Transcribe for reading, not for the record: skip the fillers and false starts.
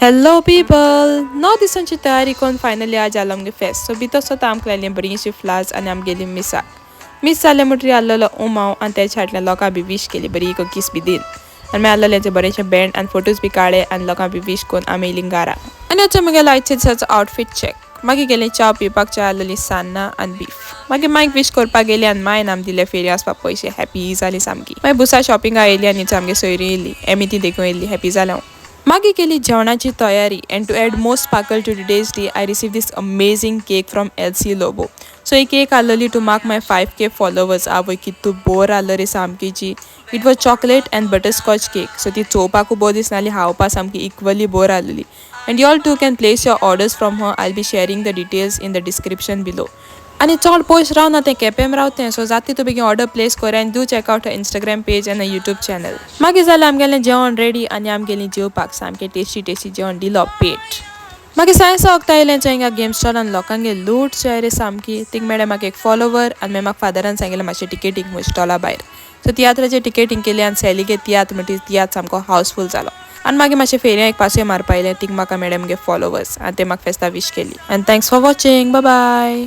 Hello people! No दिसांची तयारी करून फायनली आज आलो आमगे फेस्ट सो भितर स्वता आमकां लायली बरीचशी फ्लावर्स आनी आमी गेली मिसाक मिस जाले म्हणटरी आल्लो उमाव आनी तेच्या हाटल्या लोकां बी विश केली बरी किस बी दिन आनी मागीर आल्ले बरेचशे बँड आनी फोटोज बी काडले आनी लोकां बी विश करून आमी येयली घरा आनी आतां म्हगे लायचे दिसाचो आउटफिट चेक मागीर गेली चाव पिवपाक चाय आसलेली सान्नां आनी बीफ मागीर मायक विश करपाक गेली आनी मायन आमी दिले फेरी वचपाक पयशे हॅपी जाली सामकी मागीर बुसा शॉपिंगा येयली आनी आमगे सोयरी येयली एमी ती देखून येयली हॅपी जालें हांव मागीर केली जेवणाची तयारी and to add more sparkle to today's day I receive this amazing cake from Elsie Lobo so ही केक आसलेली to mark my 5K followers आवय कितू बोर आसलो रे सामकीची it was chocolate and butterscotch cake so ती चोवपाकू बोर दिसनाली हावपा सामकी इक्वली बोर आसलेली and you all too can place your orders from her I be sharing the details in the description below आनी चड पयस रावना तें केपें रावतें सो जाती तूं बेगीन ऑर्डर प्लेस कर आनी डू चॅकआउट इंस्टाग्राम पेज आनी यूट्यूब चॅनल मागीर जालें आमगेलें जेवण रेडी आनी आमी गेलीं जेवपाक सामकें टेस्टी जेवण दिलो पेट मागीर सायन्सा वखदां येयलें हिंगा गेम स्टॉलान लोकांगे लूट जाय रे सामकी थिंग मेळ्ळें म्हाका एक फॉलोवर आनी मागीर म्हाका फादरान सांगिल्लें मातशें टिकेटींग म्हज्या स्टॉला भायर सो तियात्राचें टिकेटींग केली आनी सेलिगे तियात्र म्हणटी तियात्र सामको हावसफूल जालो आनी मागीर मातशें फेरया एक पासय मारपा येयलें थिंग म्हाका मेळ्ळें म्हगे फॉलोवर्स आनी ते म्हाका फेस्ता विश केली आनी thanks for watching bye bye